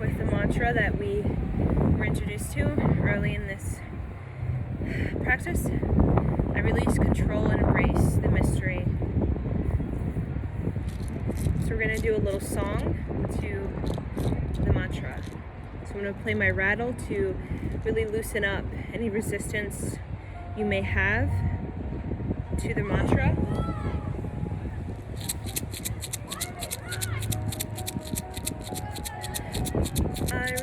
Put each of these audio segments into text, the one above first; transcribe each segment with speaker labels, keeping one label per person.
Speaker 1: with the mantra that we were introduced to early in this practice. I release, control, and embrace the mystery. So we're going to do a little song to the mantra. So I'm going to play my rattle to really loosen up any resistance you may have to the mantra. I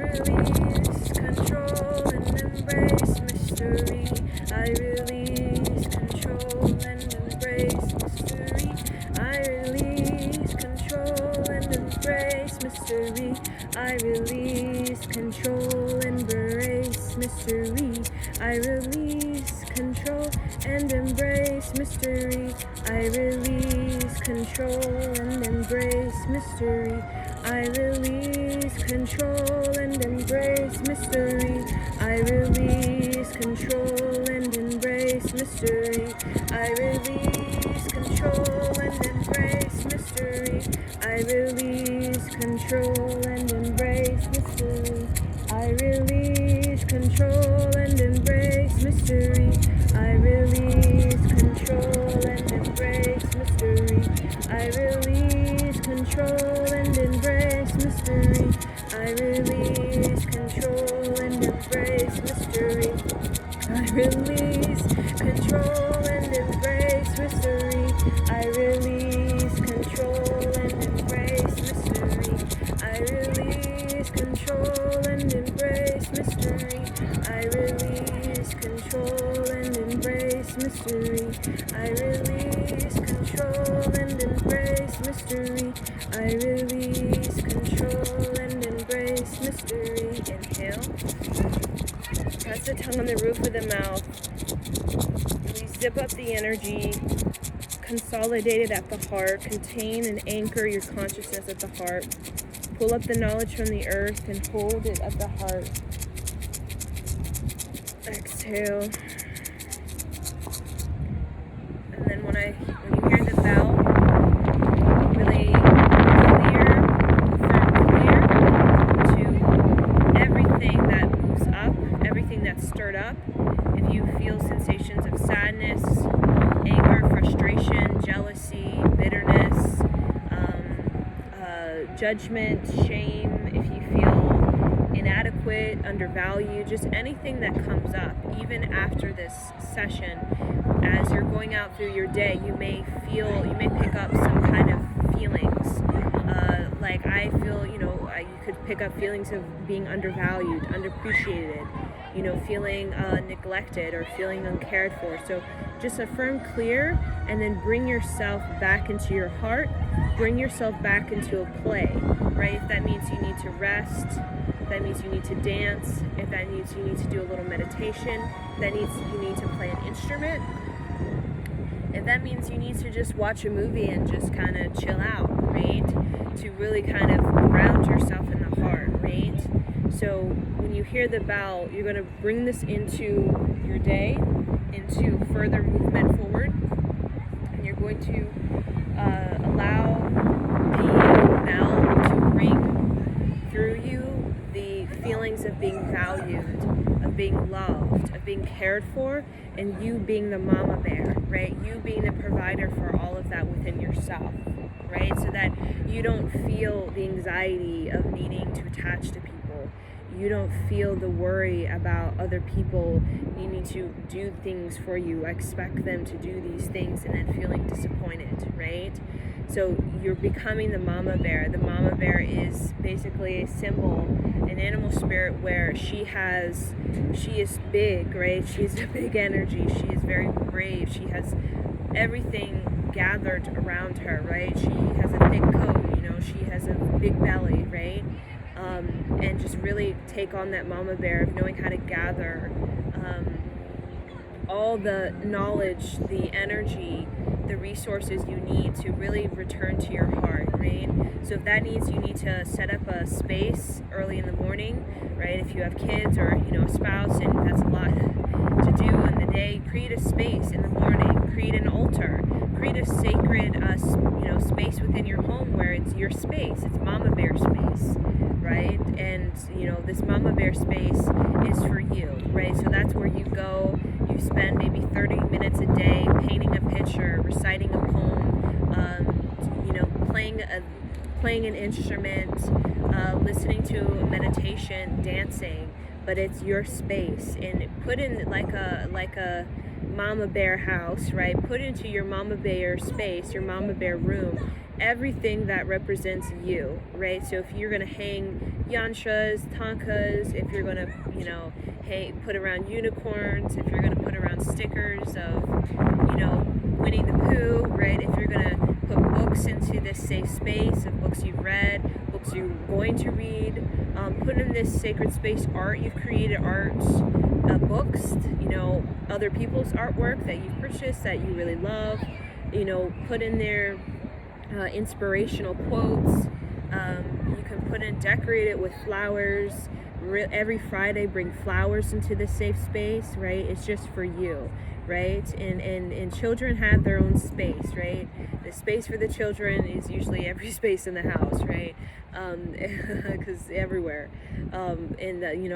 Speaker 1: release, control, and embrace mystery. I release, control, and embrace mystery. I release, control, and embrace mystery. I release, control, and embrace mystery. I release, control, and embrace mystery. I release, control, and embrace mystery. I release, control, and embrace mystery. I release, control, and embrace mystery. I release, control, and embrace mystery. I release, control, and embrace mystery. I release, control, and embrace mystery. I release, control, and embrace mystery. I release, control, and embrace mystery. I release, control, and embrace mystery. I release, control, and embrace mystery. I release, control, and embrace mystery. I release, control, and embrace mystery. I release, control, and embrace mystery. I release, control, and embrace mystery. I release, control, and embrace mystery. Inhale. Press the tongue on the roof of the mouth. Really zip up the energy. Consolidate it at the heart. Contain and anchor your consciousness at the heart. Pull up the knowledge from the earth and hold it at the heart. Exhale. And then when you hear the bell, really to everything that moves up, everything that's stirred up. If you feel sensations of sadness, anger, frustration, jealousy, bitterness, judgment, shame, if you feel inadequate, undervalued, just anything that comes up, even after this session, as you're going out through your day, you may pick up some kind of feelings. Like I feel, you could pick up feelings of being undervalued, underappreciated, feeling neglected or feeling uncared for. So just affirm clear and then bring yourself back into your heart, bring yourself back into a play, right? If that means you need to rest, if that means you need to dance, if that means you need to do a little meditation, if you need to play an instrument, if that means you need to just watch a movie and just kind of chill out, right? To really kind of ground yourself in the heart, right? So when you hear the bell, you're going to bring this into your day, into further movement forward, and you're going to allow the bell to ring through you the feelings of being valued, of being loved, of being cared for, and you being the mama bear, right? You being the provider for all of that within yourself, right? So that you don't feel the anxiety of needing to attach to people. You don't feel the worry about other people needing to do things for you, expect them to do these things and then feeling disappointed, right? So you're becoming the mama bear. The mama bear is basically a symbol, an animal spirit where she is big, right? She's a big energy. She is very brave. She has everything gathered around her, right? She has a thick coat, she has a big belly, right? And just really take on that mama bear of knowing how to gather all the knowledge, the energy, the resources you need to really return to your heart, right? So if that means you need to set up a space early in the morning, right? If you have kids or, a spouse and that's a lot to do in the day, create a space in the morning, create an altar, create a sacred, space within your home where it's your space, it's mama bear space, right? And this mama bear space is for you, right? So that's where you go. You spend maybe 30 minutes a day painting a picture, reciting a poem, playing an instrument, listening to a meditation, dancing. But it's your space, and put in like a mama bear house, right? Put into your mama bear space, your mama bear room, everything that represents you, right? So if you're gonna hang yanshas, tankas, if you're gonna, put around unicorns, if you're gonna put around stickers of, Winnie the Pooh, right? If you're gonna put books into this safe space of books you've read, books you're going to read, put in this sacred space art you've created, books, other people's artwork that you've purchased that you really love, put in there inspirational quotes. You can decorate it with flowers. Every Friday, bring flowers into the safe space, right? It's just for you, right? And children have their own space, right? The space for the children is usually every space in the house, right? Because everywhere.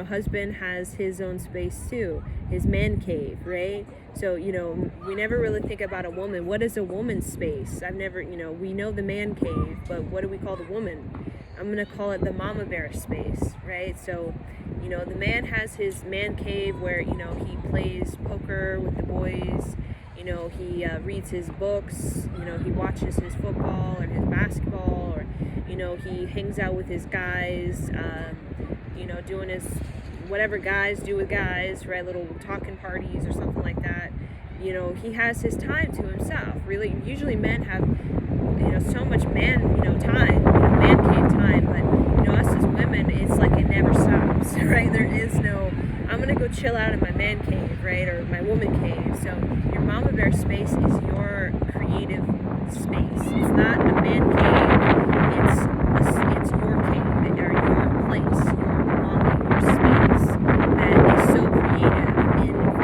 Speaker 1: Husband has his own space too, his man cave, right? So, we never really think about a woman. What is a woman's space? We know the man cave, but what do we call the woman? I'm going to call it the mama bear space, right? So, the man has his man cave where, he plays poker with the boys, he reads his books, he watches his football or his basketball, or, he hangs out with his guys, doing his whatever guys do with guys, right? Little talking parties or something like that. He has his time to himself. Really, usually men have, so much time, man cave time, but, us as women, it's like it never stops, right? There is no, I'm gonna go chill out in my man cave, right? Or my woman cave. So your mama bear space is your creative space. It's not a man cave, it's your cave, or your place, your belonging, your space that is so creative.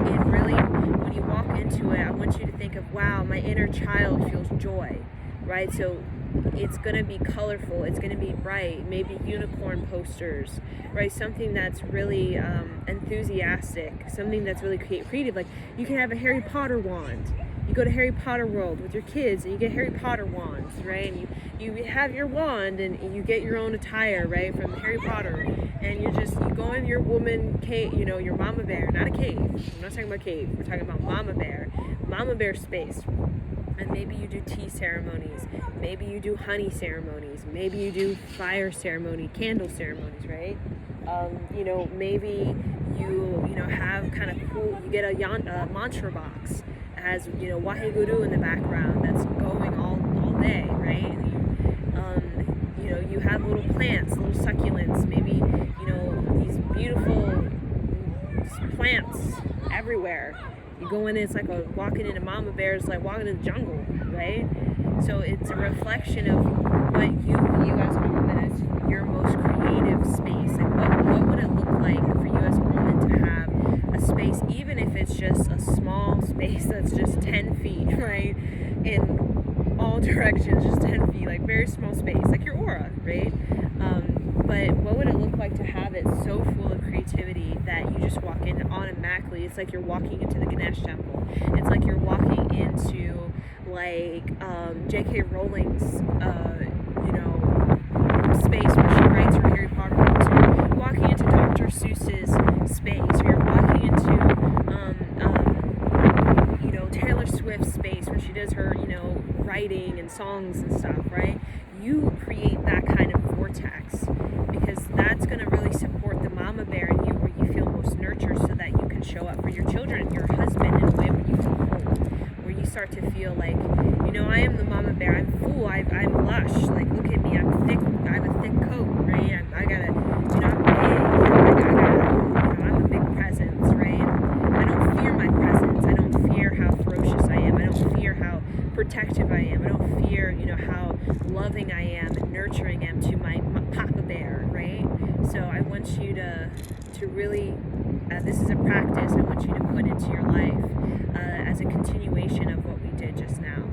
Speaker 1: And really, when you walk into it, I want you to think of, wow, my inner child feels joy, right? So it's going to be colorful, it's going to be bright, maybe unicorn posters, right? Something that's really enthusiastic, something that's really creative. Like, you can have a Harry Potter wand. You go to Harry Potter World with your kids and you get Harry Potter wands, right? And you have your wand and you get your own attire, right, from Harry Potter. And you go in your woman cave, your mama bear, not a cave. I'm not talking about cave, we're talking about mama bear space. And maybe you do tea ceremonies, maybe you do honey ceremonies, maybe you do fire ceremony, candle ceremonies, right? Maybe you have kind of cool, you get a mantra box that has, Waheguru in the background that's going all day, right? You have little plants, little succulents, maybe, these beautiful plants everywhere. You go in, it's like walking into mama bears, like walking in the jungle, right? So it's a reflection of what you view as a woman as your most creative space. Like, what would it look like for you as a woman to have a space, even if it's just a small space that's just 10 feet, right? In all directions, just 10 feet, like very small space, like your aura, right? But what would it look like to have it so full of creativity that you just walk in automatically? It's like you're walking into the Ganesh temple. It's like you're walking into J.K. Rowling's space where she writes her Harry Potter books. Or you're walking into Dr. Seuss's space. Or you're walking into Taylor Swift's space where she does her writing and songs and stuff, right? You create that kind of vortex, because that's going to really support the mama bear in you, where you feel most nurtured, so that you can show up for your children and your husband in a way where you feel whole, where you start to feel like, I am the mama bear, I'm full, I'm lush, like, look at me, I'm thick, I have a thick coat, right? I gotta, I'm big, I'm a big presence, right? I don't fear my presence, I don't fear how ferocious I am, I don't fear how protective I am, I don't fear, how loving I am and nurturing I am to my papa bear, right? So I want you to really, this is a practice I want you to put into your life as a continuation of what we did just now.